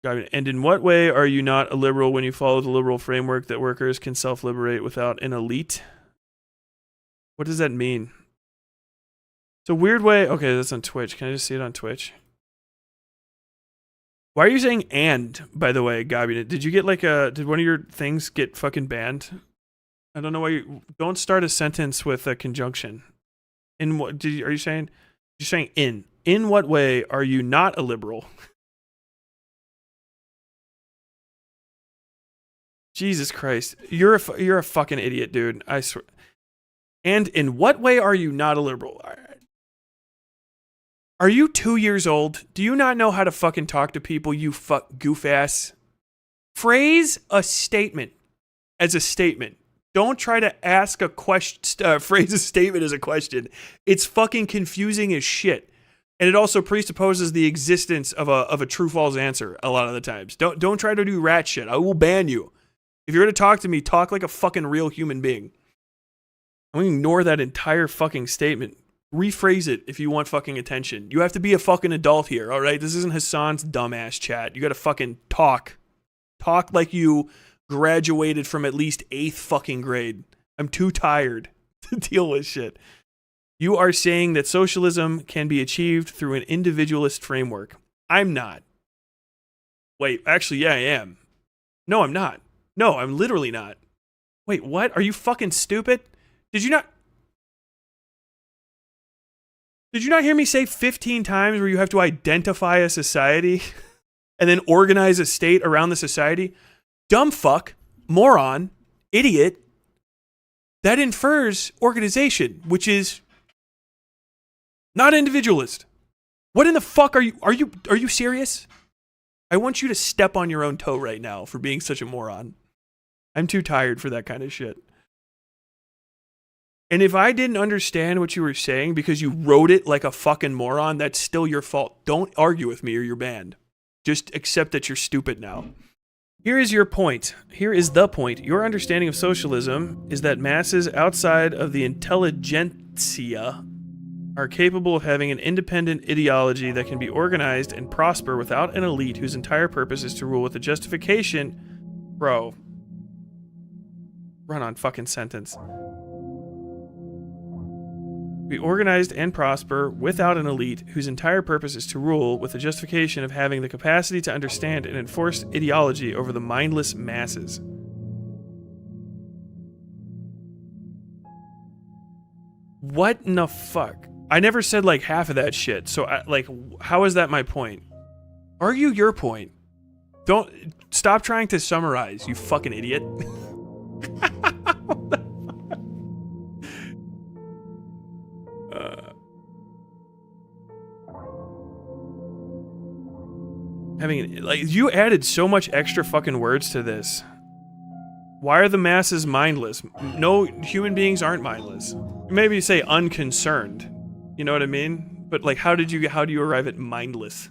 And in what way are you not a liberal when you follow the liberal framework that workers can self-liberate without an elite? What does that mean? It's a weird way. Okay, that's on Twitch. Can I just see it on Twitch? Why are you saying "and"? By the way, Gabi, did you get like a? Did one of your things get fucking banned? I don't know why you don't start a sentence with a conjunction. In what are you saying? You're saying in. In what way are you not a liberal? Jesus Christ, you're a fucking idiot, dude. I swear. And in what way are you not a liberal? Are you 2 years old? Do you not know how to fucking talk to people, you goof ass? Phrase a statement as a statement. Don't try to ask a question, phrase a statement as a question. It's fucking confusing as shit. And it also presupposes the existence of a true-false answer a lot of the times. Don't try to do rat shit. I will ban you. If you're going to talk to me, talk like a fucking real human being. I'm going to ignore that entire fucking statement. Rephrase it if you want fucking attention. You have to be a fucking adult here, all right? This isn't Hassan's dumbass chat. You got to fucking talk. Talk like you graduated from at least 8th fucking grade. I'm too tired to deal with shit. You are saying that socialism can be achieved through an individualist framework. I'm not. Wait, actually, yeah, I am. No, I'm not. No, I'm literally not. Wait, what? Are you fucking stupid? Did you not hear me say 15 times where you have to identify a society and then organize a state around the society? Dumb fuck, moron, idiot. That infers organization, which is not individualist. What in the fuck are you serious? I want you to step on your own toe right now for being such a moron. I'm too tired for that kind of shit. And if I didn't understand what you were saying because you wrote it like a fucking moron, that's still your fault. Don't argue with me or you're banned. Just accept that you're stupid now. Here is your point. Here is the point. Your understanding of socialism is that masses outside of the intelligentsia are capable of having an independent ideology that can be organized and prosper without an elite whose entire purpose is to rule with a justification. Bro. Run on fucking sentence. Be organized and prosper without an elite whose entire purpose is to rule with the justification of having the capacity to understand and enforce ideology over the mindless masses. What in the fuck? I never said like half of that shit, so how is that my point? Argue your point. Don't stop trying to summarize, you fucking idiot. You added so much extra fucking words to this. Why are the masses mindless? No, human beings aren't mindless. Maybe say unconcerned. You know what I mean? But like, how do you arrive at mindless?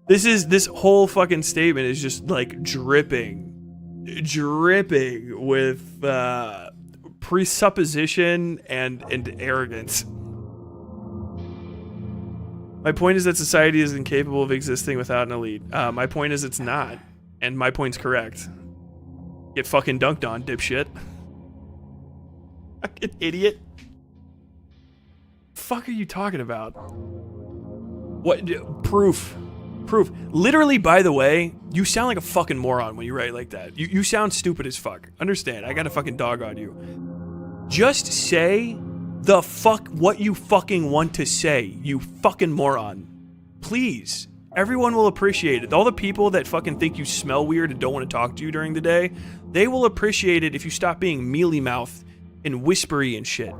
This whole fucking statement is just like dripping with presupposition and arrogance. My point is that society is incapable of existing without an elite. My point is it's not. And my point's correct. Get fucking dunked on, dipshit. Fucking idiot. Fuck are you talking about? What? Proof. Literally, by the way, you sound like a fucking moron when you write like that. You sound stupid as fuck. Understand, I got a fucking dog on you. Just say the fuck what you fucking want to say, you fucking moron. Please. Everyone will appreciate it. All the people that fucking think you smell weird and don't want to talk to you during the day, they will appreciate it if you stop being mealy-mouthed and whispery and shit.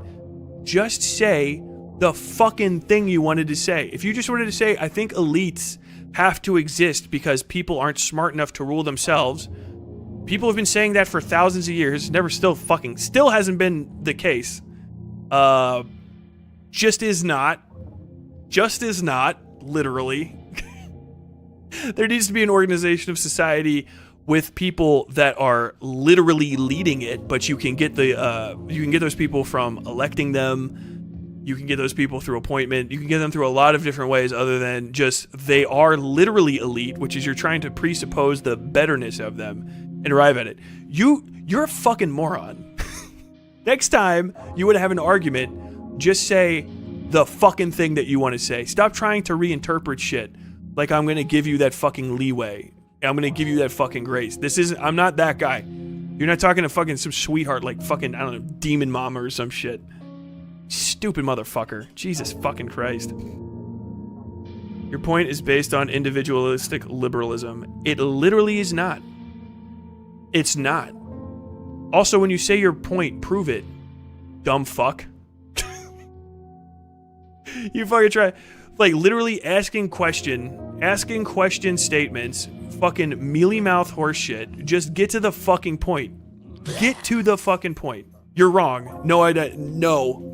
Just say the fucking thing you wanted to say. If you just wanted to say, I think elites have to exist because people aren't smart enough to rule themselves. People have been saying that for thousands of years. Still hasn't been the case. Just is not, literally. There needs to be an organization of society with people that are literally leading it, but you can get those people from electing them, You can get those people through appointment. You can get them through a lot of different ways other than just they are literally elite, which is you're trying to presuppose the betterness of them and arrive at it. You're a fucking moron. Next time you would have an argument, just say the fucking thing that you want to say. Stop trying to reinterpret shit like I'm going to give you that fucking leeway. I'm going to give you that fucking grace. I'm not that guy. You're not talking to fucking some sweetheart like fucking, I don't know, demon mama or some shit. Stupid motherfucker. Jesus fucking Christ. Your point is based on individualistic liberalism. It literally is not. It's not. Also, when you say your point, prove it. Dumb fuck. You fucking try. Like, literally asking question statements. Fucking mealy mouth horse shit. Just get to the fucking point. Get to the fucking point. You're wrong. No, no.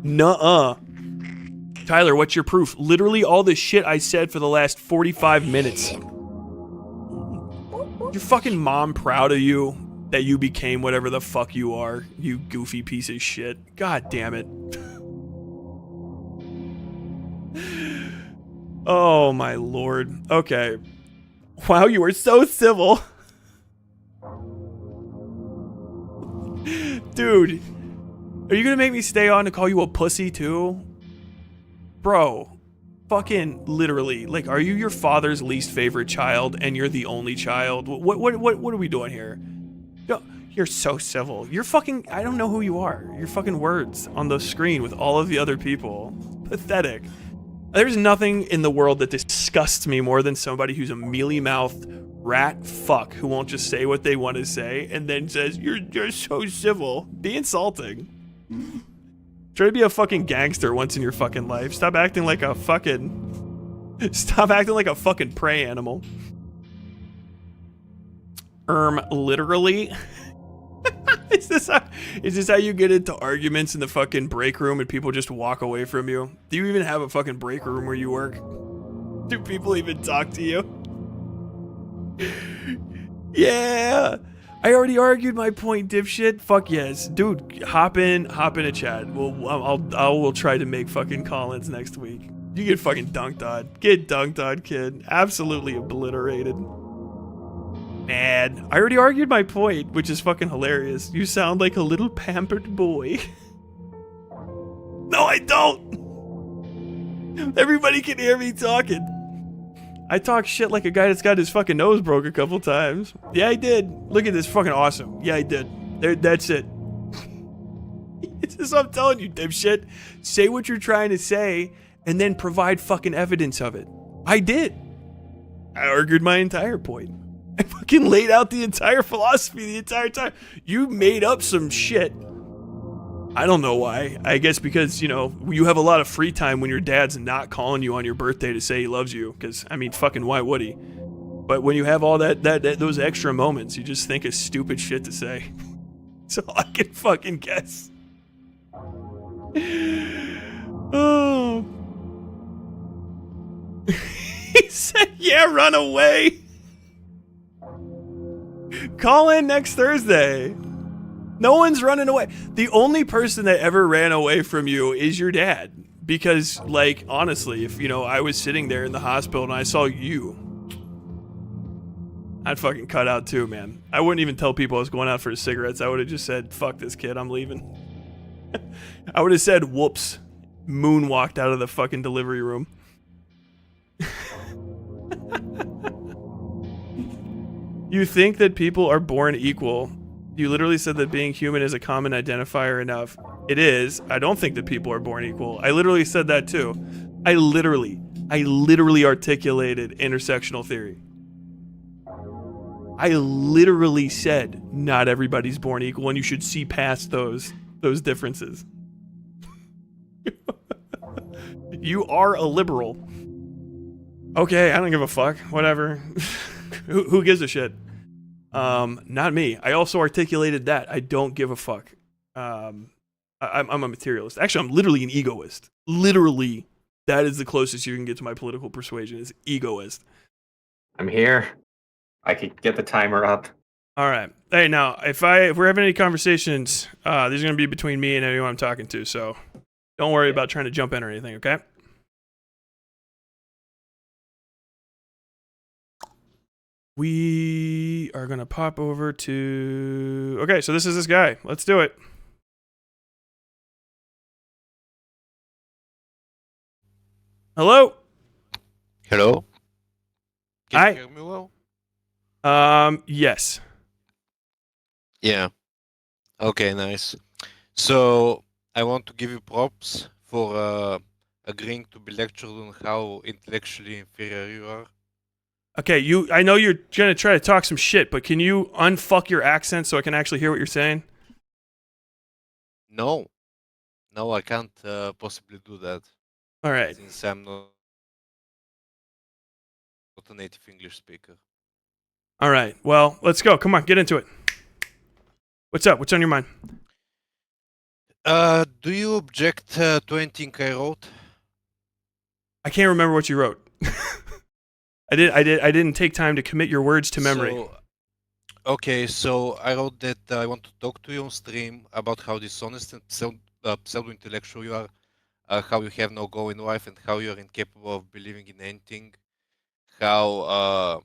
Nuh-uh. Tyler, what's your proof? Literally all the shit I said for the last 45 minutes. Your fucking mom proud of you that you became whatever the fuck you are, you goofy piece of shit. God damn it. Oh my lord. Okay. Wow, you were so civil. Dude. Are you gonna make me stay on to call you a pussy too? Bro, fucking literally, like, are you your father's least favorite child and you're the only child? What are we doing here? You're so civil. You're fucking, I don't know who you are. Your fucking words on the screen with all of the other people. Pathetic. There's nothing in the world that disgusts me more than somebody who's a mealy-mouthed rat fuck who won't just say what they want to say and then says, you're so civil. Be insulting. Try to be a fucking gangster once in your fucking life. Stop acting like a fucking prey animal. Literally? Is this how you get into arguments in the fucking break room and people just walk away from you? Do you even have a fucking break room where you work? Do people even talk to you? Yeah. I already argued my point, dipshit. Fuck yes. Dude, hop in a chat. We'll try to make fucking call-ins next week. You get fucking dunked on. Get dunked on, kid. Absolutely obliterated. Mad. I already argued my point, which is fucking hilarious. You sound like a little pampered boy. No, I don't. Everybody can hear me talking. I talk shit like a guy that's got his fucking nose broke a couple times. Yeah, I did. Look at this, fucking awesome. Yeah, I did. That's it. It's just what I'm telling you, dipshit. Say what you're trying to say, and then provide fucking evidence of it. I did. I argued my entire point. I fucking laid out the entire philosophy the entire time. You made up some shit. I don't know why. I guess because, you know, you have a lot of free time when your dad's not calling you on your birthday to say he loves you. Because, I mean, fucking why would he? But when you have all those extra moments, you just think of stupid shit to say. So I can fucking guess. Oh. He said, yeah, run away. Call in next Thursday. No one's running away. The only person that ever ran away from you is your dad. Because, like, honestly, if, you know, I was sitting there in the hospital and I saw you, I'd fucking cut out too, man. I wouldn't even tell people I was going out for cigarettes. I would have just said, fuck this kid, I'm leaving. I would have said, whoops. Moonwalked out of the fucking delivery room. You think that people are born equal. You literally said that being human is a common identifier enough. It is. I don't think that people are born equal. I literally said that too. I literally articulated intersectional theory. I literally said not everybody's born equal and you should see past those differences. You are a liberal. Okay, I don't give a fuck. Whatever. Who gives a shit? Not me. I also articulated that. I don't give a fuck. I'm a materialist. Actually, I'm literally an egoist. Literally, that is the closest you can get to my political persuasion is egoist. I'm here. I could get the timer up. All right. Hey, now if we're having any conversations, these are gonna be between me and anyone I'm talking to. So don't worry about trying to jump in or anything. Okay. We are gonna pop over to. Okay, so this is this guy. Let's do it. Hello. Hello? Can Hi. you hear me well? Yes. Yeah. Okay, nice. So I want to give you props for agreeing to be lectured on how intellectually inferior you are. Okay, I know you're gonna try to talk some shit, but can you unfuck your accent so I can actually hear what you're saying? No, no, I can't possibly do that All right. since I'm not a native English speaker. All right. Well, let's go. Come on, get into it. What's up? What's on your mind? Do you object to anything I wrote? I can't remember what you wrote. I didn't take time to commit your words to memory. Okay, so I wrote that I want to talk to you on stream about how dishonest and pseudo-intellectual you are, how you have no goal in life, and how you are incapable of believing in anything. How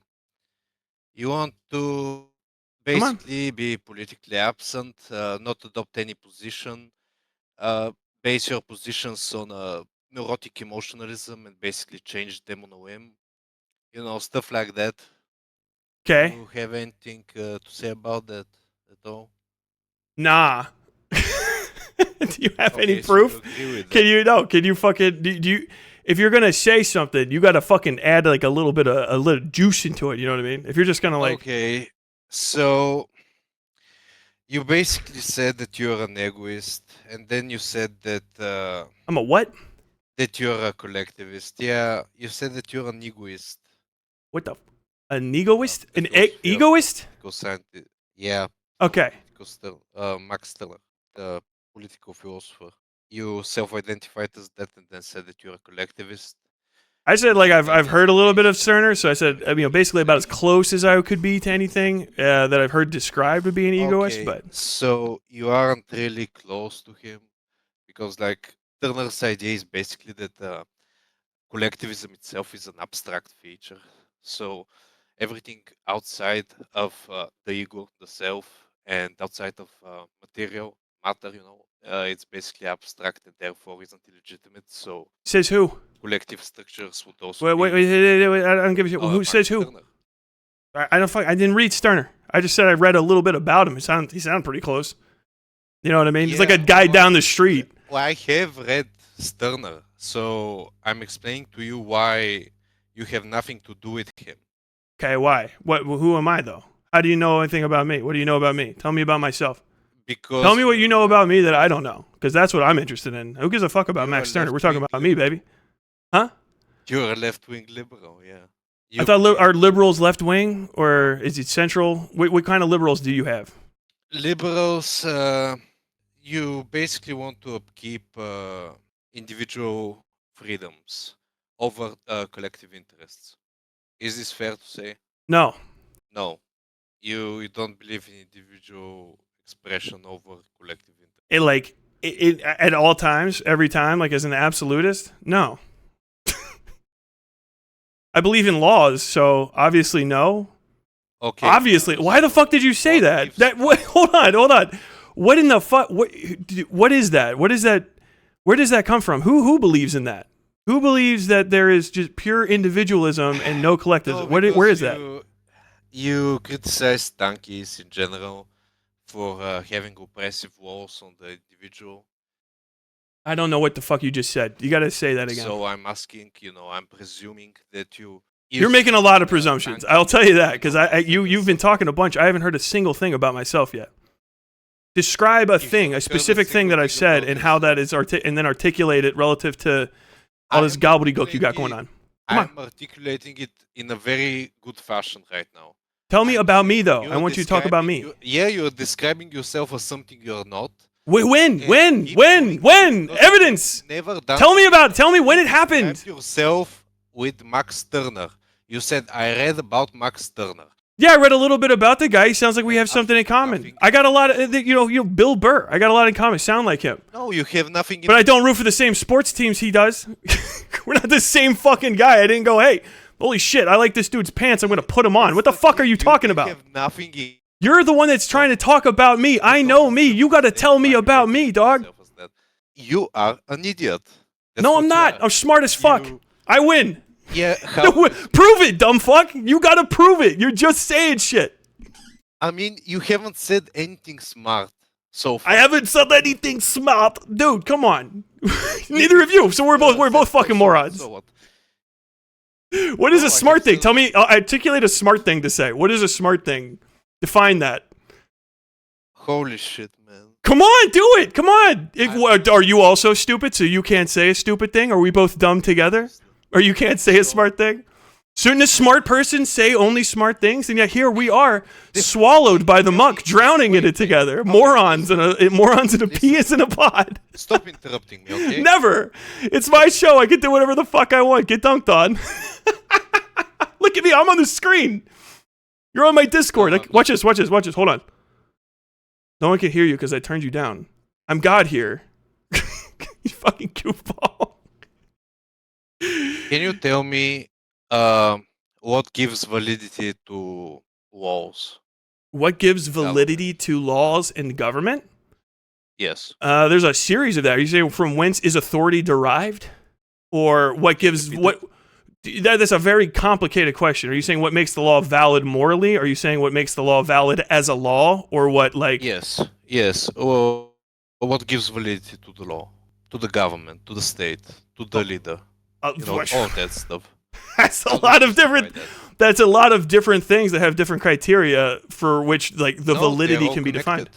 you want to Come on. basically be politically absent, not adopt any position, uh, base your positions on neurotic emotionalism, and basically change them on a whim. You know, stuff like that. Okay. You have anything to say about that at all? Nah. Do you have any Okay, so you proof? agree with Can that. you no? Can you fucking do you? If you're gonna say something, you gotta fucking add like a little bit of a little juice into it. You know what I mean? If you're just gonna like, Okay, so you basically said that you're an egoist, and then you said that I'm a what? that you're a collectivist. Yeah, you said that you're an egoist. What the? An egoist? The An philosophy of egoist? political scientist. Yeah, from Okay. Max Steller, the political philosopher. You self-identified as that, and then said that you're a collectivist. I said You like said I've that heard a little bit of information Cerner, so I said basically about as exactly. close as I could be to anything that I've heard described to be an egoist. Okay, But so you aren't really close to him because, like, Turner's idea is basically that collectivism itself is an abstract feature. So everything outside of the ego, the self, and outside of material matter, it's basically abstract and therefore isn't illegitimate. So says who? collective structures would also Wait, be I don't give a shit. Who says Max who? Turner. I don't. I didn't read Sterner. I just said I read a little bit about him. He sounded pretty close. You know what I mean? He's like a Yeah, guy down the street. well, I have read Stirner, so I'm explaining to you why you have nothing to do with him. Okay, why? What? Who am I though? How do you know anything about me? What do you know about me? Tell me about myself. Tell Because me what you know about me that I don't know, because that's what I'm interested in. Who gives a fuck about you're a Max Sterner? We're talking left-wing about me, liberal. baby. Huh? You're a left-wing liberal, yeah. I You thought believe are liberals left wing or is it central? What kind of liberals do you have? liberals, you basically want to upkeep individual freedoms over collective interests. Is this fair to say? No. No. You don't believe in individual expression over collective interest. It at all times, every time, like as an absolutist? No. I believe in laws, so obviously no. Okay. Obviously, why the fuck did you say that? Hold on. What in the fuck? What is that? What is that? Where does that come from? Who believes in that? Who believes that there is just pure individualism and no collectivism? Where is that? You criticize donkeys in general for having oppressive laws on the individual. I don't know what the fuck you just said. You got to say that again. So I'm asking, I'm presuming that you. You're making a lot of see, presumptions. donkey I'll tell you that because in you've been talking a bunch. I haven't heard a single thing about myself yet. Describe a If thing, you a heard a specific thing that single I've thing said, about and how that yourself. is and then articulate it relative to all this I'm gobbledygook you got going articulating- on. Come on. I'm articulating it in a very good fashion right now. Tell me I'm about me saying though. I you're want you to talk about describing me. you're describing yourself as something you're not. When? And keep doing that because Evidence. you've never done Tell me it. about. Tell me when it You happened. described yourself with Max Turner. You said I read about Max Turner. Yeah, I read a little bit about the guy. He sounds like we have something in common. Nothing. I got a lot of, Bill Burr. I got a lot in common. Sound like him. No, you have nothing. But I don't root for the same sports teams he does. We're not the same fucking guy. I didn't go, hey, holy shit, I like this dude's pants. I'm going to put them on. What the fuck are you talking about? Have nothing. You're the one that's trying to talk about me. I know me. You got to tell me about me, dog. You are an idiot. That's No, what I'm you not. are. I'm smart as fuck. I win. Yeah, how? Prove it, dumb fuck. You got to prove it. You're just saying shit. I mean, you haven't said anything smart so far. I haven't said anything smart. Dude, come on. Neither of you. So we're both fucking morons. So what? What is No, a I smart have thing? said- Tell me, articulate a smart thing to say. What is a smart thing? Define that. Holy shit, man. Come on, do it. Come on. Are you also stupid so you can't say a stupid thing? Are we both dumb together? Or you can't say a smart thing? Shouldn't a smart person say only smart things? And yet here we are, swallowed by the muck, drowning in it together. Morons and a penis in a pod. Stop interrupting me, okay? Never. It's my show. I can do whatever the fuck I want. Get dunked on. Look at me. I'm on the screen. You're on my Discord. Watch this. Hold on. No one can hear you because I turned you down. I'm God here. You fucking goofball. Can you tell me what gives validity to laws? What gives validity to laws and government? Yes. There's a series of that. Are you saying from whence is authority derived? Or what gives what? That's a very complicated question. Are you saying what makes the law valid morally? Are you saying what makes the law valid as a law? Or what, like... Yes. Or what gives validity to the law? To the government, to the state, to the leader. All that stuff. That's a lot of different... That's a lot of different things that have different criteria for which, like, the validity can be defined.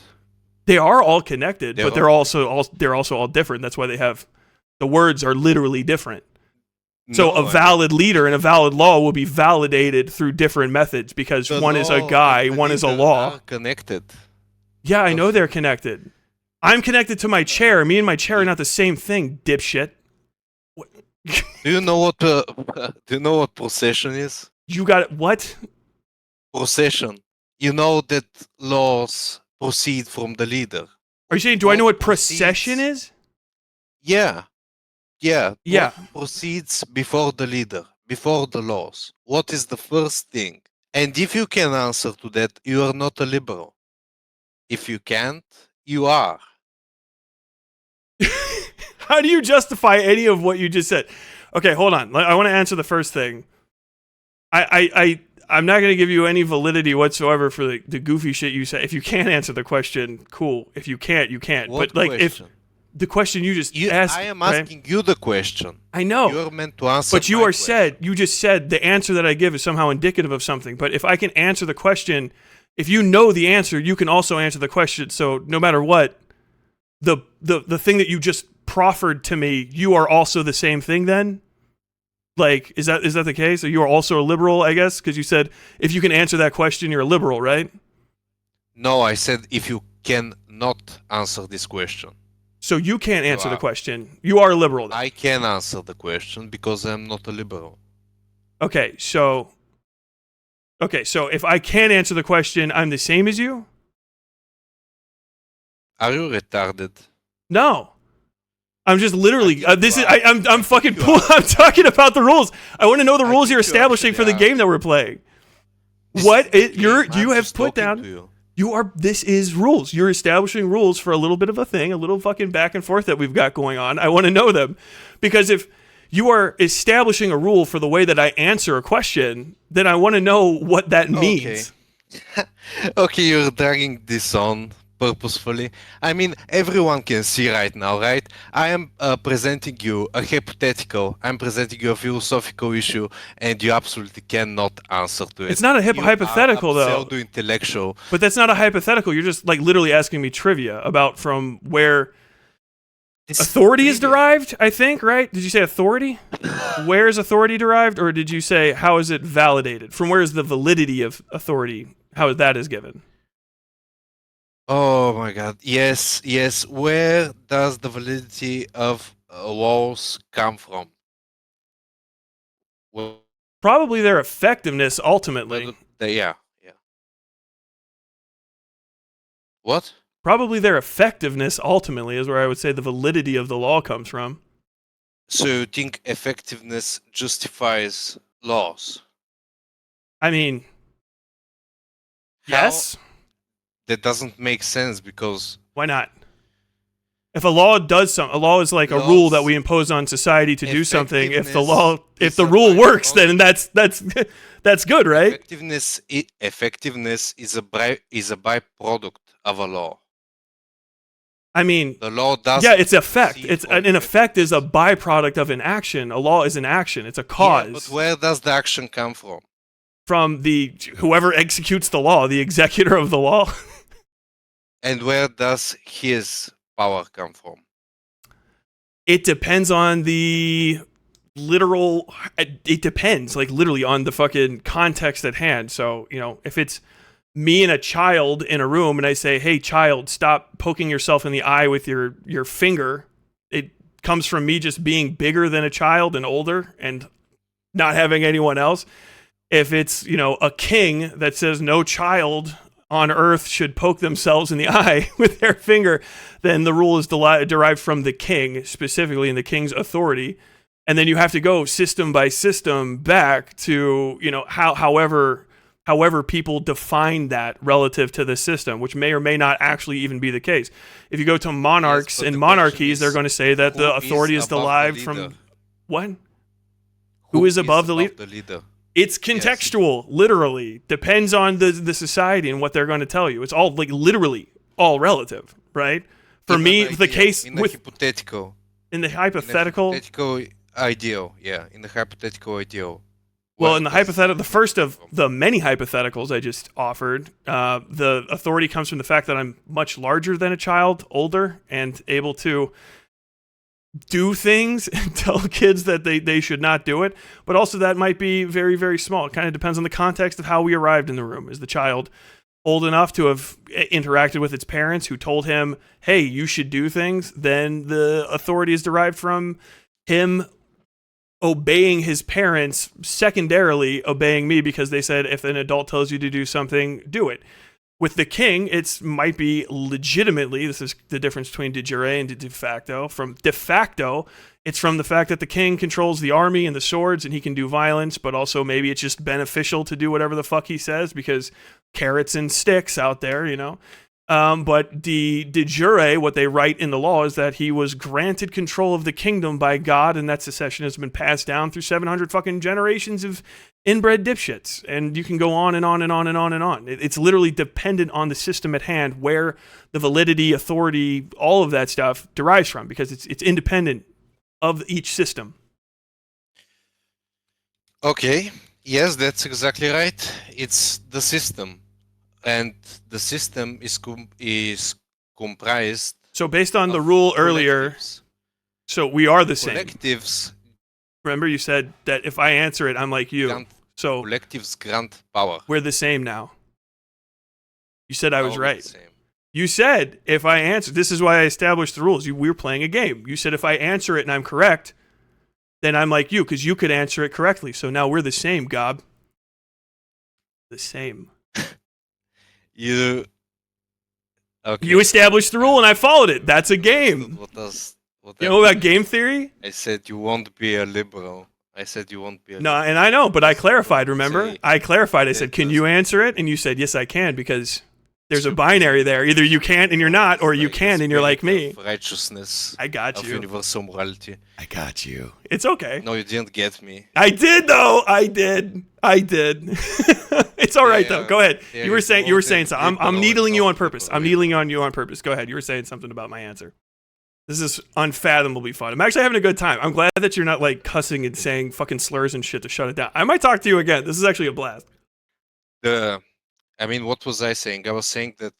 They are all connected, but they're also all different. That's why they have... The words are literally different. So a valid leader and a valid law will be validated through different methods because one is a guy, one is a law. Are connected. Yeah, I know they're connected. I'm connected to my chair. Me and my chair are not the same thing, dipshit. Do you know what procession is? You got what? Procession. You know that laws proceed from the leader. Are you saying, do I know what procession is? Yeah. Yeah. What proceeds before the leader, before the laws? What is the first thing? And if you can answer to that, you are not a liberal. If you can't, you are. How do you justify any of what you just said? Okay, hold on. I want to answer the first thing. I'm not going to give you any validity whatsoever for the goofy shit you say. If you can't answer the question, cool. If you can't, you can't. What but like question? if the question you just asked, I am asking you the question. I know. You're meant to answer. But you just said the answer that I give is somehow indicative of something. But if I can answer the question, if you know the answer, you can also answer the question. So no matter what, the thing that you just proffered to me, you are also the same thing then? Like, is that the case? Or you are also a liberal, I guess? Because you said if you can answer that question, you're a liberal, right? No, I said if you cannot answer this question. So you can't answer the question. You are a liberal then. I can answer the question because I'm not a liberal. Okay, so if I can answer the question, I'm the same as you? Are you retarded? No. I'm just literally I'm fucking I'm talking about the rules. I want to know the rules you're establishing for the game that we're playing. You have put down this is rules. You're establishing rules for a little bit of a thing, a little fucking back and forth that we've got going on. I want to know them. Because if you are establishing a rule for the way that I answer a question, then I want to know what that means. Okay, you're dragging this on purposefully. I mean, everyone can see right now, right? I am presenting you a hypothetical. I'm presenting you a philosophical issue, and you absolutely cannot answer to it. It's not a hypothetical, though. Pseudo-intellectual. But that's not a hypothetical. You're just like literally asking me trivia about from where authority is derived, I think, right? Did you say authority? Where is authority derived? Or did you say how is it validated? From where is the validity of authority? How that is given? Oh my god. Yes. Where does the validity of laws come from? Probably their effectiveness ultimately. Yeah. What? Probably their effectiveness ultimately is where I would say the validity of the law comes from. So you think effectiveness justifies laws? I mean, How? yes. That doesn't make sense because Why not? If a law does something, a law is like a rule that laws we impose on society to do something. If is the a rule works, then byproduct. that's good, right? Effectiveness is a byproduct of a law. I mean, The law yeah, doesn't it's effect. proceed It's from an effect is a effectiveness. byproduct of an action. A law is an action. It's a Yeah, but cause where does the action come from? from the whoever executes the law, the executor of the law. And where does his power come from? It depends on the literal. It depends, like literally, on the fucking context at hand. So if it's me and a child in a room and I say, "Hey, child, stop poking yourself in the eye with your finger," it comes from me just being bigger than a child and older and not having anyone else. If it's a king that says no child on earth should poke themselves in the eye with their finger, then the rule is derived from the king specifically and the king's authority. And then you have to go system by system back to however people define that relative to the system, which may or may not actually even be the case. If you go to monarchs Yes, but and the question monarchies, they're is, going to say that the who authority is above the derived leader? from what? Who is above the leader? It's contextual, literally. Depends on the society and what they're going to tell you. It's all like literally all relative, right? For me, the case in the with hypothetical, in the hypothetical. in the hypothetical ideal. Well, Where in the does hypothetical, the first come of from? the many hypotheticals I just offered, the authority comes from the fact that I'm much larger than a child, older, and able to do things and tell kids that they should not do it. But also that might be very, very small. It kind of depends on the context of how we arrived in the room. Is the child old enough to have interacted with its parents who told him, hey, you should do things? Then the authority is derived from him obeying his parents, secondarily obeying me because they said if an adult tells you to do something, do it. With the king, it might be legitimately, this is the difference between de jure and de facto. From de facto, it's from the fact that the king controls the army and the swords and he can do violence, but also maybe it's just beneficial to do whatever the fuck he says because carrots and sticks out there, But de jure, what they write in the law is that he was granted control of the kingdom by God, and that succession has been passed down through 700 fucking generations of inbred dipshits. And you can go on and on and on and on and on. It's literally dependent on the system at hand where the validity, authority, all of that stuff derives from, because it's independent of each system. Okay, yes, that's exactly right. It's the system, and the system is comprised So based on the of rule earlier, collectives. so we are the same. Collectives Remember you said that if I answer it, I'm like you. grant So collectives grant power. we're the same now. You said I was Now we're the right. same. You said if I answer, this is why I established the rules. We were playing a game. You said if I answer it and I'm correct, then I'm like you because you could answer it correctly. So now we're the same, Gob. The same. You okay? You established the rule and I followed it. That's a game. What You know about game theory? I said you won't be a liberal. I said you won't be a No, liberal. and I know, but I That's clarified, what I remember? say. I clarified. I said, That can you doesn't- answer it? And you said, yes, I can, because there's a binary there. Either you can't and you're not, or you Like the can and you're like me. spirit of righteousness I got of you. universal morality. I got you. It's okay. No, you didn't get me. I did though. I did. It's all right though. Go ahead. Yeah, You were saying so. I'm liberal, needling you not on purpose. I'm liberal. needling on you on purpose. Go ahead. You were saying something about my answer. This is unfathomably fun. I'm actually having a good time. I'm glad that you're not like cussing and saying fucking slurs and shit to shut it down. I might talk to you again. This is actually a blast. What was I saying? I was saying that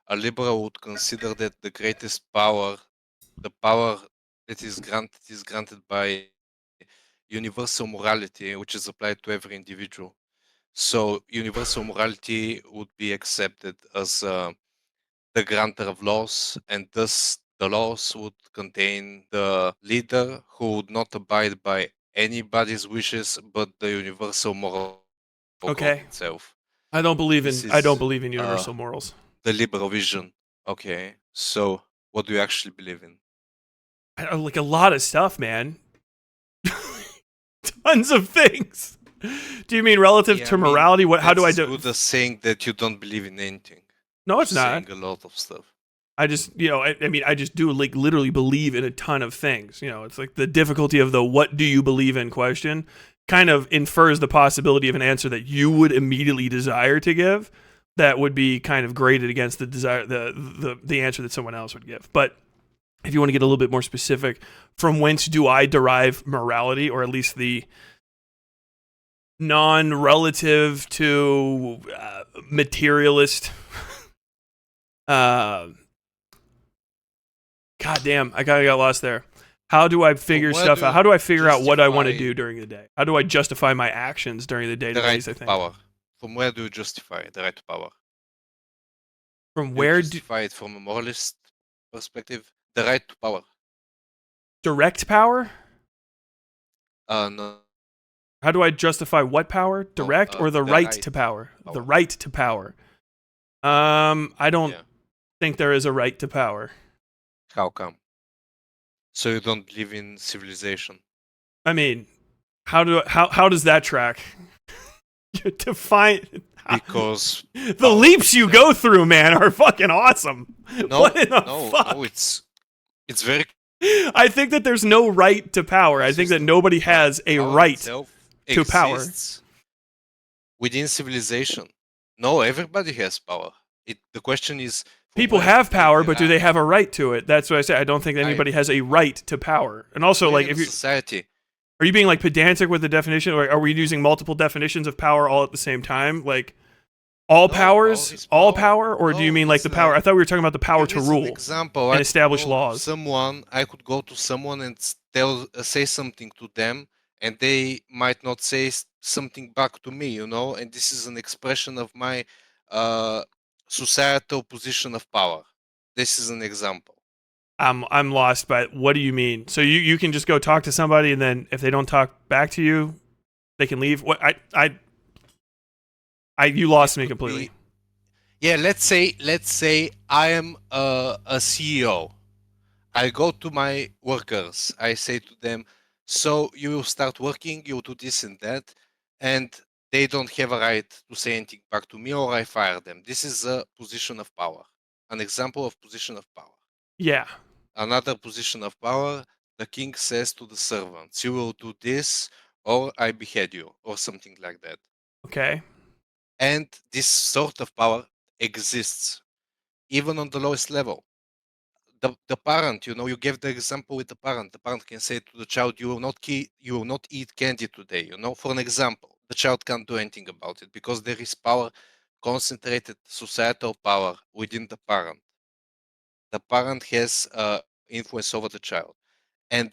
a liberal would consider that the greatest power, the power that is granted by universal morality, which is applied to every individual. So universal morality would be accepted as the grantor of laws, and thus the laws would contain the leader who would not abide by anybody's wishes but the universal moral code Okay. itself. I don't believe This in is universal morals. The liberal vision. Okay. So what do you actually believe in? Like a lot of stuff, man. Tons of things. Do you mean relative Yeah, to I mean, morality? What? How do that's I as do? good as saying that you don't believe in anything. No, it's Just not. saying a lot of stuff. I just, I mean, I just do like literally believe in a ton of things. It's like the difficulty of the "what do you believe in" question kind of infers the possibility of an answer that you would immediately desire to give that would be kind of graded against the desire, the answer that someone else would give. But if you want to get a little bit more specific, from whence do I derive morality, or at least the non-relative to materialist? God damn, I kind of got lost there. How do I figure stuff out? How do I figure out what I want to do during the day? How do I justify my actions during the day? The right to power. From where do you justify the right to power? From Do where you justify it from a moralist perspective? The right to power. Direct power? No. How do I justify what power? Direct or the right to power? The right to power. I don't think there is a right to power. How come? So you don't believe in civilization? I mean, how does that track? You define because the leaps you go through, man, are fucking awesome. No, fuck? No, it's very. I think that there's no right to power. I think that nobody has a right to power within civilization. No, everybody has power. The question is, people have power, but do they have a right to it? That's what I say. I don't think anybody has a right to power. And also, like, if you society. Are you being like pedantic with the definition, or are we using multiple definitions of power all at the same time? Like all powers, all power, or do you mean like the power? I thought we were talking about the power to rule and establish laws. I could go to someone and say something to them, and they might not say something back to me, and this is an expression of my societal position of power. This is an example. I'm lost, but what do you mean? So you can just go talk to somebody, and then if they don't talk back to you, they can leave. What you lost me completely. Let's say I am a CEO. I go to my workers. I say to them, so you will start working, you do this and that, and they don't have a right to say anything back to me, or I fire them. This is a position of power. An example of position of power. Yeah. Another position of power, the king says to the servants, you will do this, or I behead you, or something like that. Okay. And this sort of power exists even on the lowest level. The parent, you gave the example with the parent. The parent can say to the child, you will not eat candy today, for an example. The child can't do anything about it because there is power, concentrated societal power within the parent. The parent has influence over the child, and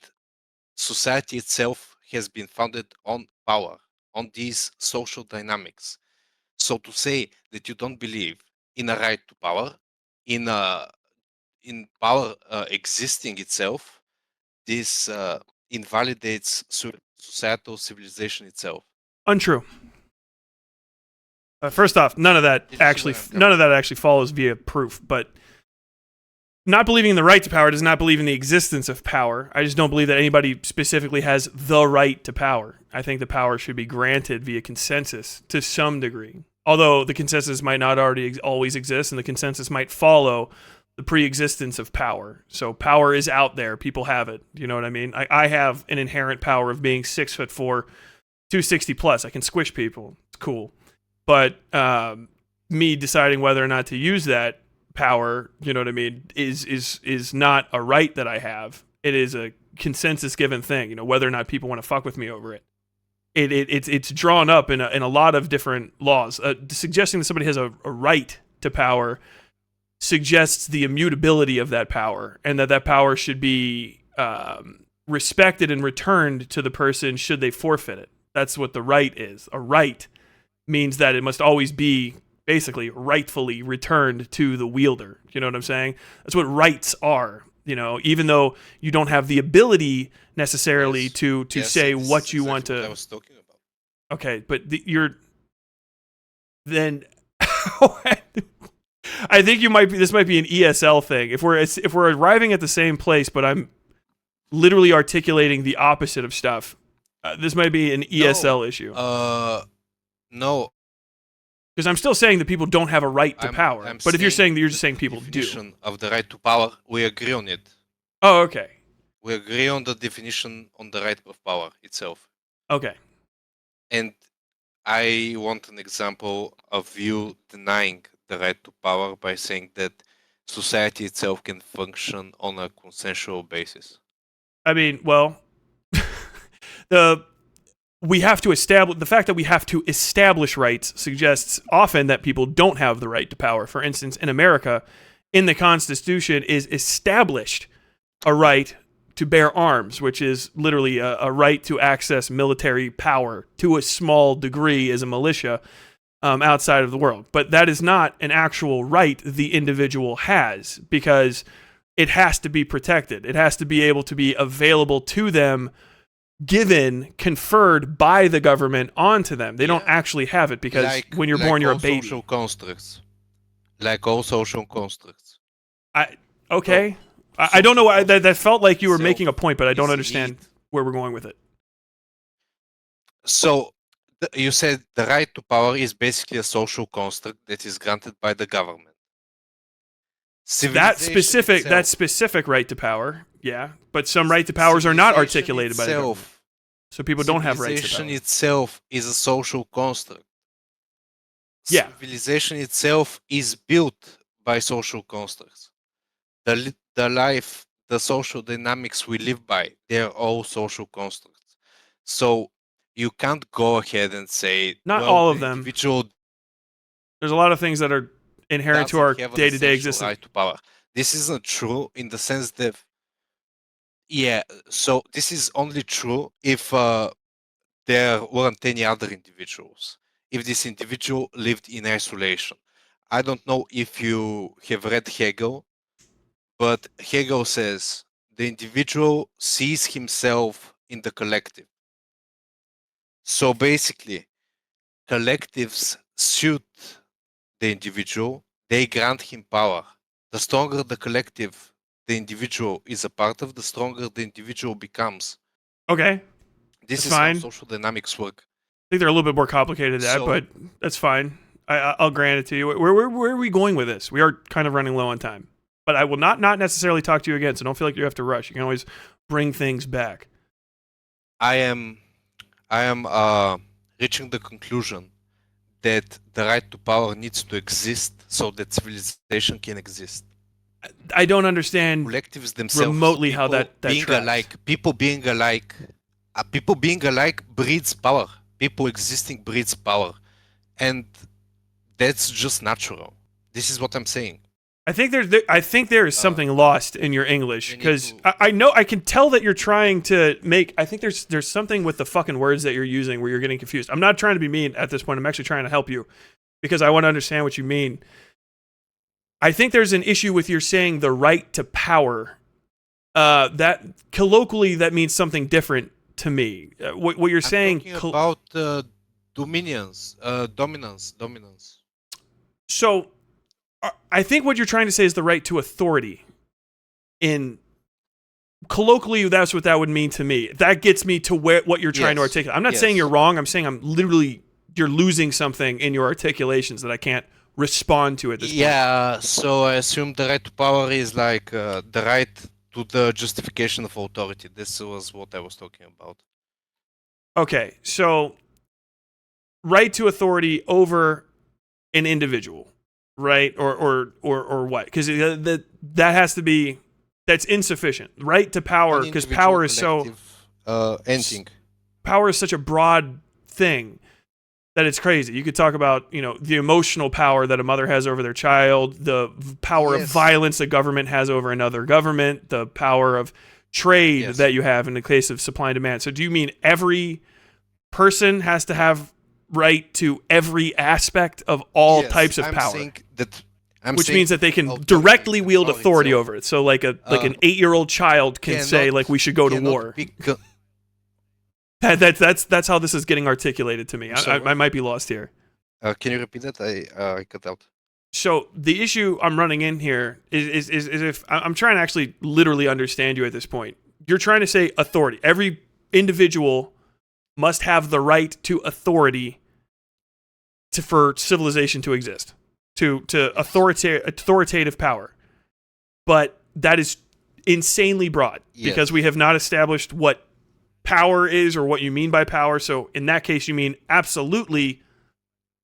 society itself has been founded on power, on these social dynamics. So to say that you don't believe in a right to power, in power existing itself, this invalidates societal civilization itself. Untrue. First off, none of that actually follows via proof. But not believing in the right to power does not believe in the existence of power. I just don't believe that anybody specifically has the right to power. I think the power should be granted via consensus to some degree. Although the consensus might not always exist, and the consensus might follow the pre-existence of power. So power is out there. People have it. You know what I mean? I have an inherent power of being 6'4", 260 plus. I can squish people. It's cool. But me deciding whether or not to use that power, you know what I mean, is not a right that I have. It is a consensus given thing. Whether or not people want to fuck with me over it. It's drawn up in a lot of different laws. Suggesting that somebody has a right to power suggests the immutability of that power, and that power should be respected and returned to the person should they forfeit it. That's what the right is. A right means that it must always be basically rightfully returned to the wielder. You know what I'm saying? That's what rights are. Even though you don't have the ability necessarily to say what you want to. What I was talking about. Okay, but you're then. I think this might be an ESL thing. If we're arriving at the same place, but I'm literally articulating the opposite of stuff, this might be an ESL issue. No. Because I'm still saying that people don't have a right to power. But if you're saying that you're just saying people do. Definition of the right to power, we agree on it. Oh, okay. We agree on the definition on the right of power itself. Okay. And I want an example of you denying the right to power by saying that society itself can function on a consensual basis. I mean, well, we have to establish the fact that we have to establish rights suggests often that people don't have the right to power. For instance, in America, in the Constitution is established a right to bear arms, which is literally a right to access military power to a small degree as a militia outside of the world. But that is not an actual right the individual has, because it has to be protected. It has to be able to be available to them, given, conferred by the government onto them. They don't actually have it because when you're born, you're a baby. Social constructs. Like all social constructs. Okay. I don't know why that felt like you were making a point, but I don't understand where we're going with it. So you said the right to power is basically a social construct that is granted by the government. That specific right to power, yeah, but some right to powers are not articulated by the government. So people don't have rights to power. Civilization itself is a social construct. Yeah. Civilization itself is built by social constructs. The life, the social dynamics we live by, they're all social constructs. So you can't go ahead and say not all of them. There's a lot of things that are inherent to our day-to-day existence. Right to power. This isn't true in the sense that, so this is only true if there weren't any other individuals. If this individual lived in isolation. I don't know if you have read Hegel, but Hegel says the individual sees himself in the collective. So basically, collectives suit the individual, they grant him power. The stronger the collective the individual is a part of, the stronger the individual becomes. Okay. This is how social dynamics work. I think they're a little bit more complicated than that, but that's fine. I'll grant it to you. Where are we going with this? We are kind of running low on time. But I will not necessarily talk to you again, so don't feel like you have to rush. You can always bring things back. I am reaching the conclusion that the right to power needs to exist so that civilization can exist. I don't understand collectives themselves remotely how that being tracks. Alike, people being alike breeds power. People existing breeds power, and that's just natural. This is what I'm saying. I think there is something lost in your English, because I know I can tell that you're trying to make. I think there's something with the fucking words that you're using where you're getting confused. I'm not trying to be mean at this point. I'm actually trying to help you because I want to understand what you mean. I think there's an issue with your saying the right to power. That colloquially that means something different to me. What you're saying about dominance. So. I think what you're trying to say is the right to authority. In colloquially, that's what that would mean to me. That gets me to what you're trying to articulate. I'm not saying you're wrong. I'm saying you're losing something in your articulations that I can't respond to at this point. Yeah, so I assume the right to power is like the right to the justification of authority. This was what I was talking about. Okay, so right to authority over an individual. Right, or what? Because that has to be, that's insufficient. Right to power, because power is ending. Power is such a broad thing that it's crazy. You could talk about the emotional power that a mother has over their child, the power of violence a government has over another government, the power of trade that you have in the case of supply and demand. So do you mean every person has to have right to every aspect of all types of power, which means that they can directly wield authority over it. So like an 8-year-old child can say like we should go to war. That's how this is getting articulated to me. I might be lost here. Can you repeat that? I cut out. So the issue I'm running in here is if I'm trying to actually literally understand you at this point. You're trying to say authority. Every individual must have the right to authority for civilization to exist, to authoritative power. But that is insanely broad because we have not established what power is or what you mean by power. So in that case, you mean absolutely,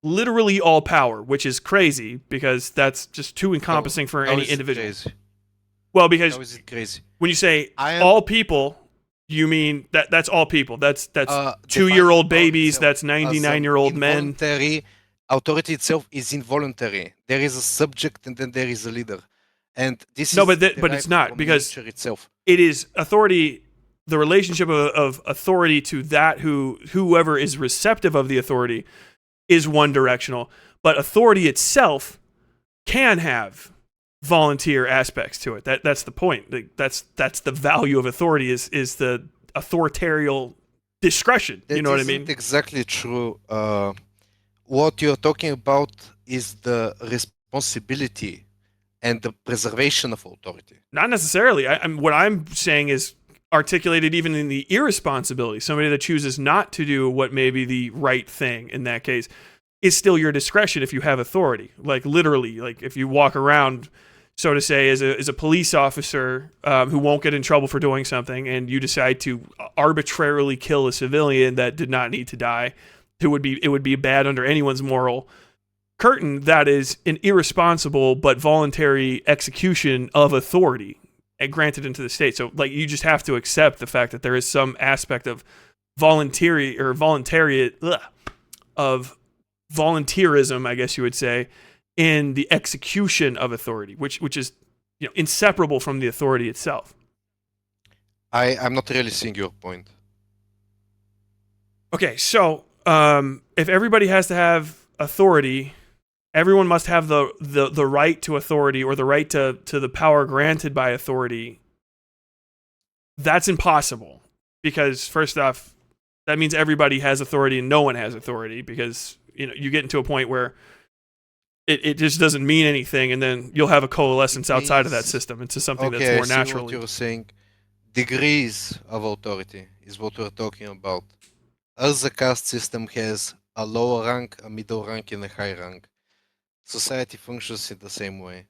literally all power, which is crazy because that's just too encompassing for any individual. Well, because how is it crazy? When you say all people, you mean that's all people. That's 2-year-old babies. That's 99-year-old men. Authority itself is involuntary. There is a subject and then there is a leader, and this no, is but it's not because nature itself. It is authority. The relationship of authority to that whoever is receptive of the authority is one directional, but authority itself can have volunteer aspects to it. That's the point. That's the value of authority is the authoritarian discretion. You know what I mean? That's exactly true. What you're talking about is the responsibility and the preservation of authority. Not necessarily. What I'm saying is articulated even in the irresponsibility. Somebody that chooses not to do what may be the right thing in that case is still your discretion if you have authority. Like literally, like if you walk around, so to say, as a police officer who won't get in trouble for doing something, and you decide to arbitrarily kill a civilian that did not need to die, it would be bad under anyone's moral curtain. That is an irresponsible but voluntary execution of authority and granted into the state. So like you just have to accept the fact that there is some aspect of volunteerism, I guess you would say, in the execution of authority, which is inseparable from the authority itself. I'm not really seeing your point. Okay, so if everybody has to have authority, everyone must have the right to authority or the right to the power granted by authority. That's impossible because first off, that means everybody has authority and no one has authority because you get into a point where it just doesn't mean anything, and then you'll have a coalescence outside of that system into something that's more natural. What you're saying, degrees of authority is what we're talking about. As the caste system has a lower rank, a middle rank, and a high rank, society functions in the same way.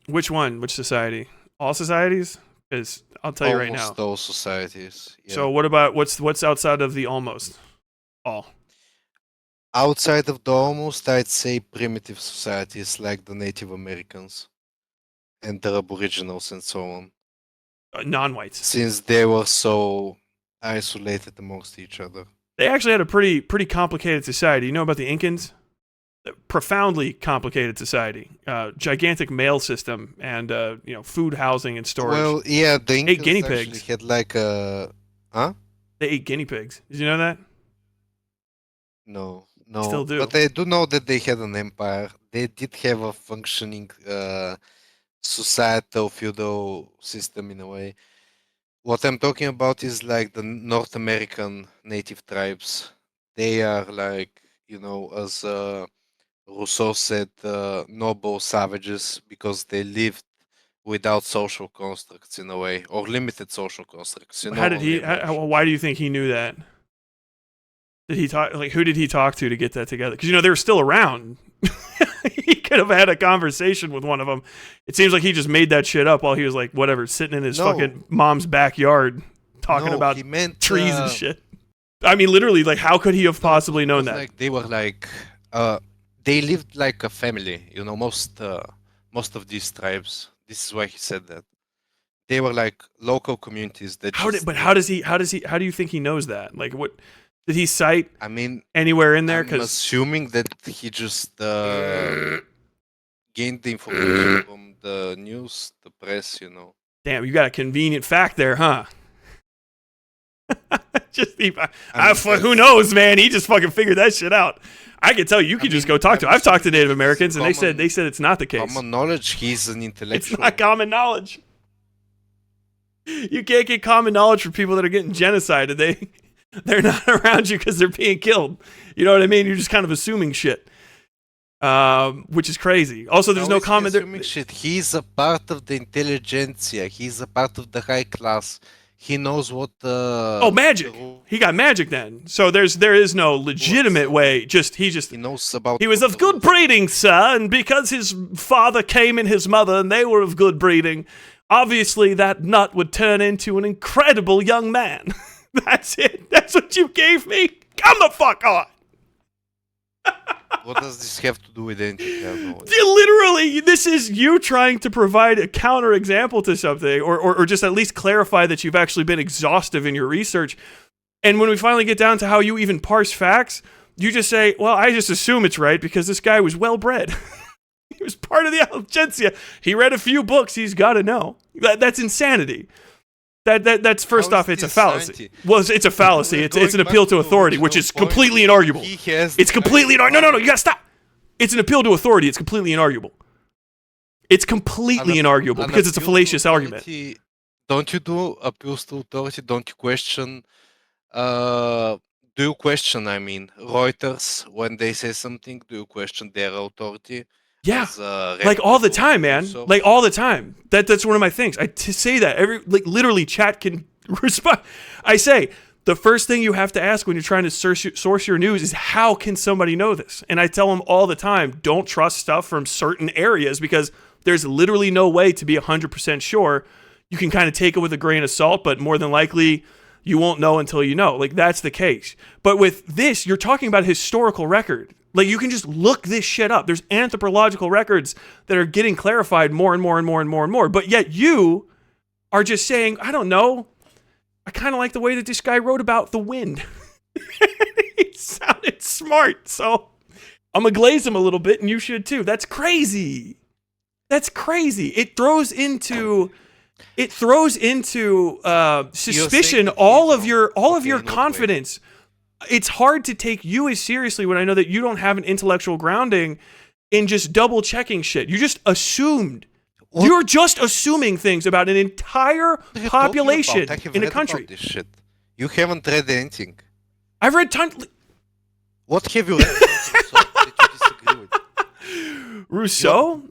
Which one? Which society? All societies? Because I'll tell you right now. Almost all societies. Yeah. So what about what's outside of the almost all? Outside of the almost, I'd say primitive societies like the Native Americans and the Aboriginals and so on. Non-whites. Since they were so isolated amongst each other. They actually had a pretty complicated society. You know about the Incans? Profoundly complicated society. Gigantic mail system and food, housing, and storage. Well, yeah, the Incans ate guinea pigs. Had like a... Huh? They ate guinea pigs. Did you know that? No. Still do. But I do know that they had an empire. They did have a functioning societal feudal system in a way. What I'm talking about is like the North American native tribes. They are like, as Rousseau said, noble savages because they lived without social constructs in a way, or limited social constructs. Why do you think he knew that? Did he talk? Like, who did he talk to get that together? Because they were still around. He could have had a conversation with one of them. It seems like he just made that shit up while he was like, whatever, sitting in his fucking mom's backyard talking about trees and shit. I mean, literally, like, how could he have possibly known that? Like, they were like, they lived like a family. Most of these tribes. This is why he said that. They were like local communities that. How do you think he knows that? Like, what? Did he cite anywhere in there? I'm assuming that he just gained the information from the news, the press, Damn, you got a convenient fact there, huh? Who knows, man? He just fucking figured that shit out. I can tell you could just go talk to him. I've talked to Native Americans, and they said it's not the case. Common knowledge, he's an intellectual. It's not common knowledge. You can't get common knowledge from people that are getting genocided. They're not around you because they're being killed. You know what I mean? You're just kind of assuming shit. which is crazy. Also, there's no comment there. Assuming shit. He's a part of the intelligentsia. He's a part of the high class. He knows what. Oh, magic. He got magic then. So there is no legitimate way. He knows about. He was of good breeding, sir, and because his father came in his mother, and they were of good breeding, obviously that nut would turn into an incredible young man. That's it. That's what you gave me. Come the fuck on. What does this have to do with anything? I have no idea. Literally, this is you trying to provide a counterexample to something, or just at least clarify that you've actually been exhaustive in your research. And when we finally get down to how you even parse facts, you just say, well, I just assume it's right because this guy was well-bred. He was part of the intelligentsia. He read a few books. He's got to know. That's insanity. That's first off, it's a fallacy. Well, it's a fallacy. It's an appeal to authority, which is completely inarguable. It's completely inarguable. No, you gotta stop. It's an appeal to authority. It's completely inarguable. It's completely inarguable because it's a fallacious argument. Don't you do appeals to authority? Don't you question? Do you question? I mean, Reuters when they say something. Do you question their authority? Yeah, like all the time, man. Like all the time. That's one of my things. To say that literally, chat can respond. I say the first thing you have to ask when you're trying to source your news is how can somebody know this? And I tell them all the time, don't trust stuff from certain areas because there's literally no way to be 100% sure. You can kind of take it with a grain of salt, but more than likely you won't know until you know. Like that's the case. But with this, you're talking about a historical record. Like, you can just look this shit up. There's anthropological records that are getting clarified more and more and more and more and more. But yet you are just saying, I don't know. I kind of like the way that this guy wrote about the wind. He sounded smart. So I'm going to glaze him a little bit, and you should too. That's crazy. That's crazy. It throws into suspicion all of your confidence. It's hard to take you as seriously when I know that you don't have an intellectual grounding in just double checking shit. You just assumed. What? You're just assuming things about an entire population in a country. This shit. You haven't read anything. I've read tons. What have you read that you disagree with? Rousseau?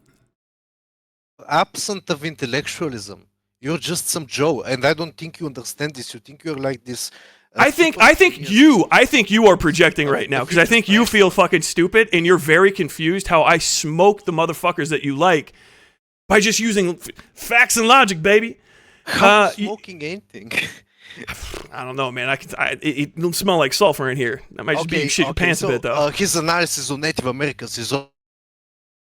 You're absent of intellectualism. You're just some Joe, and I don't think you understand this. You think you're like this. I think you are projecting right now because I think you feel fucking stupid and you're very confused how I smoke the motherfuckers that you like by just using facts and logic, baby. How smoking anything? I don't know, man. It smell like sulfur in here. That might just be shit your pants a bit, though. His analysis on Native Americans is.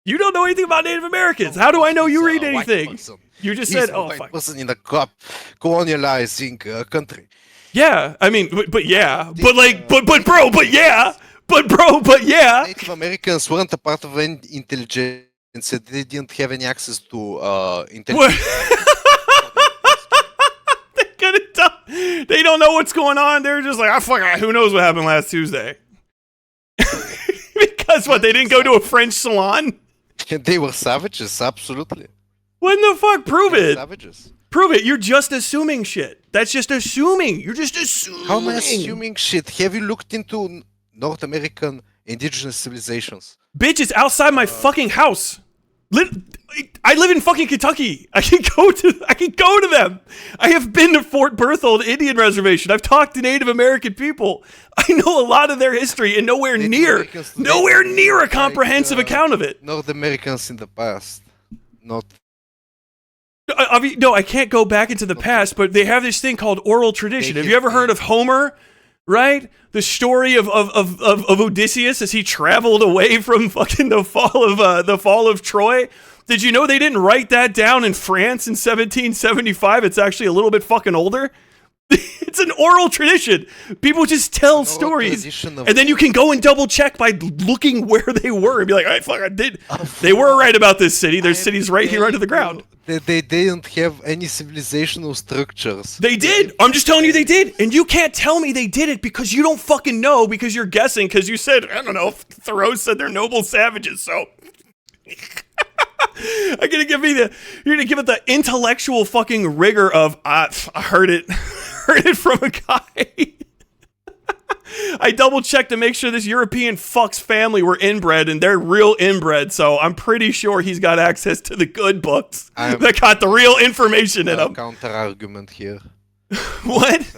You don't know anything about Native Americans. How do I know you read anything? You just said, "Oh, fuck." Person in a colonializing country. Yeah, I mean, but yeah, but yeah. Native Americans weren't a part of any intelligence. They didn't have any access to intelligence. They couldn't tell. They don't know what's going on. They're just like, who knows what happened last Tuesday? Because what? They didn't go to a French salon. They were savages, absolutely. What the fuck? Prove it. Savages. Prove it. You're just assuming shit. That's just assuming. You're just assuming. How am I assuming shit? Have you looked into North American indigenous civilizations? Bitch, it's outside my fucking house. I live in fucking Kentucky. I can go to them. I have been to Fort Berthold Indian Reservation. I've talked to Native American people. I know a lot of their history and nowhere near a comprehensive account of it. North Americans in the past, not. No, I can't go back into the past, but they have this thing called oral tradition. Have you ever heard of Homer? Right? The story of Odysseus as he traveled away from fucking the fall of Troy. Did you know they didn't write that down in France in 1775? It's actually a little bit fucking older. It's an oral tradition. People just tell stories, and then you can go and double check by looking where they were and be like, "I fucking did." They were right about this city. Their city's right here under the ground. They didn't have any civilizational structures. They did. I'm just telling you they did. And you can't tell me they did it because you don't fucking know, because you're guessing, because you said, I don't know, Thoreau said they're noble savages, so. You're gonna give it the intellectual fucking rigor of, I heard it from a guy. I double checked to make sure this European fuck's family were inbred and they're real inbred. So I'm pretty sure he's got access to the good books that got the real information in them. Counter argument here. What?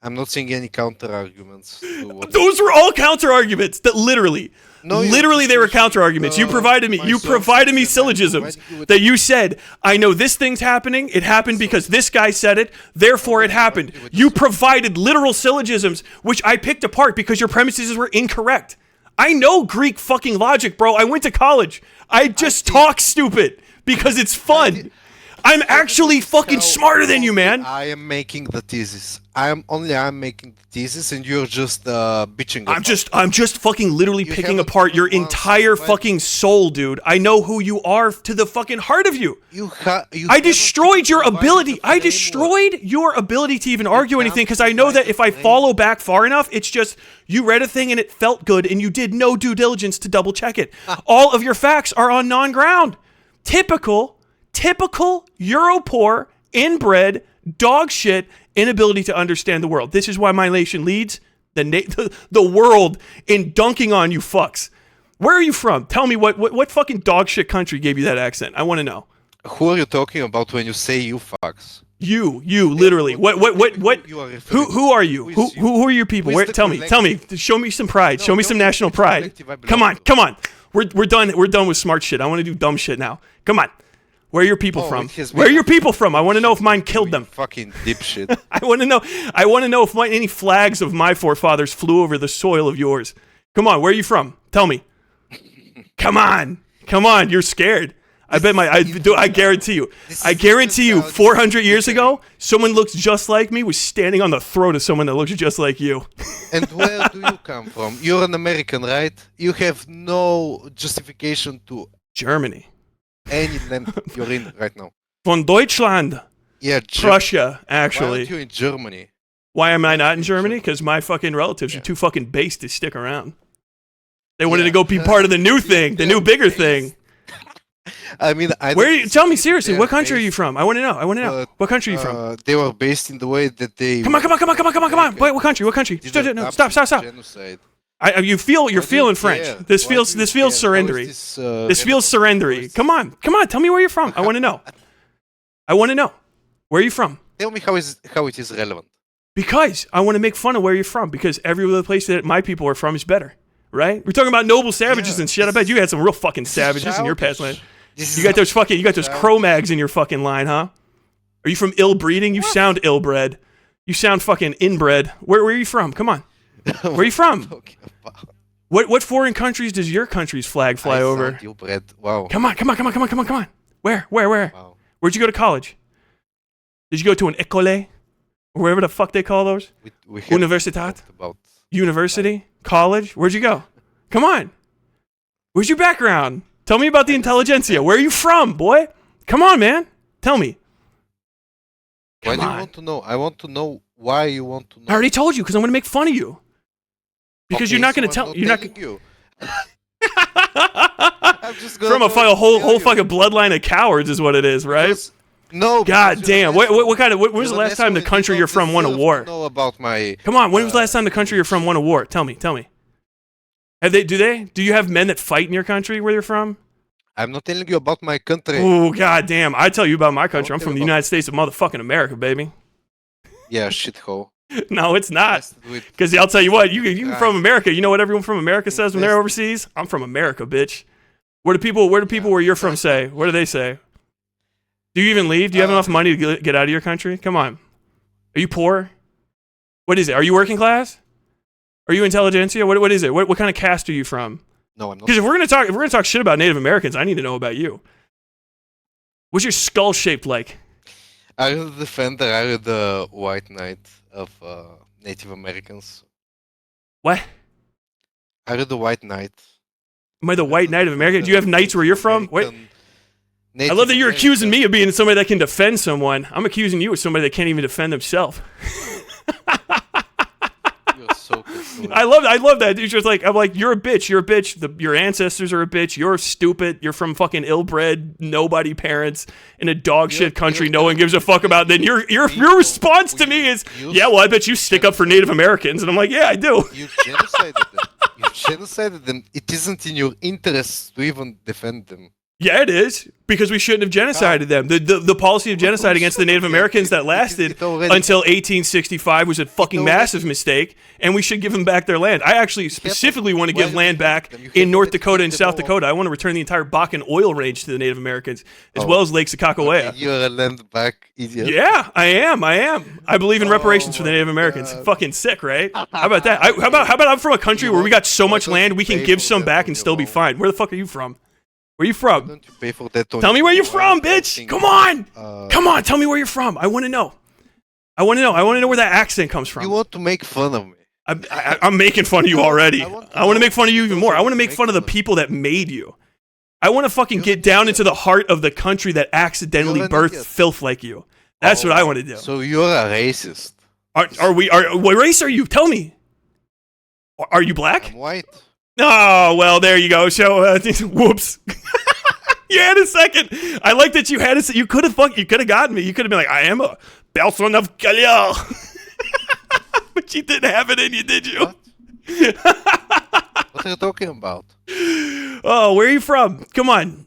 I'm not seeing any counter arguments. Those were all counter arguments. That literally they were counter arguments. You provided me syllogisms that you said, I know this thing's happening. It happened because this guy said it. Therefore, it happened. You provided literal syllogisms, which I picked apart because your premises were incorrect. I know Greek fucking logic, bro. I went to college. I just talk stupid because it's fun. I'm actually fucking smarter than you, man. I am making the thesis. I'm making the thesis, and you're just bitching. I'm just fucking literally picking apart your entire fucking soul, dude. I know who you are to the fucking heart of you. I destroyed your ability. I destroyed your ability to even argue anything because I know that if I follow back far enough, it's just you read a thing and it felt good, and you did no due diligence to double check it. All of your facts are on non-ground. Typical Euro-poor, inbred, dog shit, inability to understand the world. This is why my nation leads the world in dunking on you fucks. Where are you from? Tell me what fucking dog shit country gave you that accent? I want to know. Who are you talking about when you say you fucks? You literally. What? Who are you? Who are your people? Where? Tell me. Show me some pride. Show me some national pride. Come on. We're done with smart shit. I want to do dumb shit now. Come on. Where are your people from? Where are your people from? I want to know if mine killed them. Fucking dipshit. I want to know if any flags of my forefathers flew over the soil of yours. Come on, where are you from? Tell me. Come on. You're scared. I bet I guarantee you 400 years ago, someone looks just like me was standing on the throat of someone that looks just like you. And where do you come from? You're an American, right? You have no justification to Germany. Any land you're in right now. Von Deutschland. Yeah, Prussia, actually. Why aren't you in Germany? Why am I not in Germany? Because my fucking relatives are too fucking base to stick around. They wanted to go be part of the new thing, the new bigger thing. I mean, tell me seriously, what country are you from? I want to know. What country are you from? They were based in the way that they... Come on. Wait, what country? No, stop. Genocide. You're feeling French. This feels surrendery. This feels surrendery. Come on. Tell me where you're from. I want to know. Where are you from? Tell me how it is relevant. Because I want to make fun of where you're from. Because every other place that my people are from is better, right? We're talking about noble savages and shit. I bet you had some real fucking savages in your past land. You got those Cro-Mags in your fucking line, huh? Are you from ill breeding? You sound ill-bred. You sound fucking inbred. Where are you from? Come on. Where are you from? What foreign countries does your country's flag fly over? Wow. Come on. Where? Wow. Where'd you go to college? Did you go to an école? Or wherever the fuck they call those? Universitat? University? College? Where'd you go? Come on. Where's your background? Tell me about the intelligentsia. Where are you from, boy? Come on, man. Tell me. Why do you want to know? I want to know why you want to know. I already told you because I'm going to make fun of you. Because you're not going to tell. You're not. I'm just from a whole fucking bloodline of cowards is what it is, right? No. God damn. What kind of? When was the last time the country you're from won a war? Know about my. Come on. When was the last time the country you're from won a war? Tell me. Do you have men that fight in your country where you're from? I'm not telling you about my country. Oh, god damn. I tell you about my country. I'm from the United States of motherfucking America, baby. Yeah, shithole. No, it's not. Because I'll tell you what, you're from America. You know what everyone from America says when they're overseas? I'm from America, bitch. Where do people where you're from say? What do they say? Do you even leave? Do you have enough money to get out of your country? Come on. Are you poor? What is it? Are you working class? Are you intelligentsia? What is it? What kind of caste are you from? No, I'm not. Because if we're gonna talk shit about Native Americans, I need to know about you. What's your skull shaped like? Are you the defender? Are you the white knight of Native Americans? What? Are you the white knight? Am I the white knight of America? Do you have knights where you're from? Wait. I love that you're accusing me of being somebody that can defend someone. I'm accusing you of somebody that can't even defend themselves. You're so pissed. I love that. Dude, just like I'm like, you're a bitch. You're a bitch. Your ancestors are a bitch. You're stupid. You're from fucking ill-bred, nobody parents in a dog shit country. No one gives a fuck about. Then your response to me is, yeah, well, I bet you stick up for Native Americans, and I'm like, yeah, I do. You genocided them. You genocided them. It isn't in your interest to even defend them. Yeah, it is, because we shouldn't have genocided them. The policy of genocide against the Native Americans that lasted until 1865 was a fucking massive mistake, and we should give them back their land. I actually specifically want to give land back in North Dakota and South Dakota. I want to return the entire Bakken oil range to the Native Americans, as well as Lake Sakakawea. Okay, you're a land back idiot. Yeah, I am. I believe in reparations for the Native Americans. God. Fucking sick, right? How about that? How about I'm from a country where we got so much land we can give some back and still be fine. Where the fuck are you from? Where you from? Don't you pay for that Tell me where you're from, bitch. Come on. Come on. Tell me where you're from. I want to know. I want to know where that accent comes from. You want to make fun of me. I'm making fun of you already. I want to make fun of you even more. I want to make fun of the people that made you. I want to fucking get down into the heart of the country that accidentally birthed filth like you. That's what I want to do. So you're a racist. What race are you? Tell me. Are you black? I'm white. Oh, well, there you go. So, whoops. You had a second. I like that you had a second. You could have gotten me. You could have been like, I am a person of color. But you didn't have it in you, did you? What are you talking about? Oh, where are you from? Come on.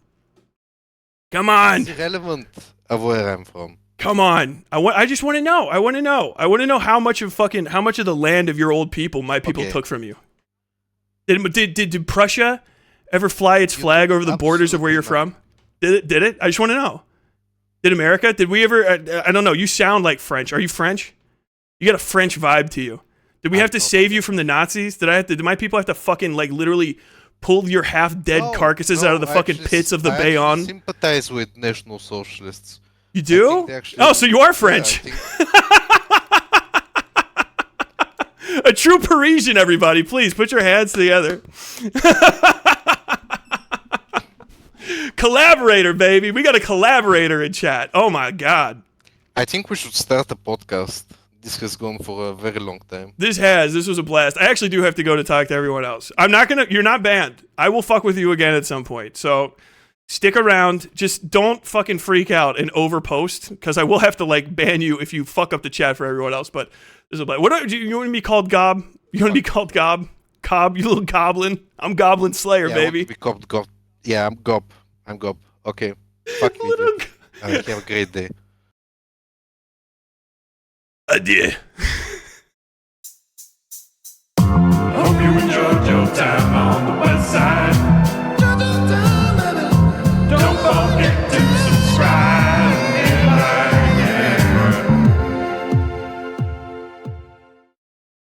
It's irrelevant of where I'm from. Come on. I just want to know. I want to know how much of the land of your old people my people took from you. Did Prussia ever fly its flag over the borders of where you're from? Did it? I just want to know. Did America? Did we ever? I don't know. You sound like French. Are you French? You got a French vibe to you. Did we have to save you from the Nazis? Did my people have to fucking like literally pull your half-dead carcasses out of the fucking pits of the Bayonne? I sympathize with National Socialists. You do? So you are French. Yeah, A true Parisian, everybody. Please put your hands together. Collaborator, baby. We got a collaborator in chat. Oh my God. I think we should start a podcast. This has gone for a very long time. This was a blast. I actually do have to go to talk to everyone else. You're not banned. I will fuck with you again at some point. So stick around. Just don't fucking freak out and overpost, because I will have to like ban you if you fuck up the chat for everyone else. But this is a blast. You want to be called Gob? You want to be called Gob? Cobb, you little goblin. I'm Goblin Slayer, baby. I want to be called Gob. Yeah, I'm Gob. Okay. Fuck you. Have a great day. Adieu. Hope you enjoyed your time on the West Side.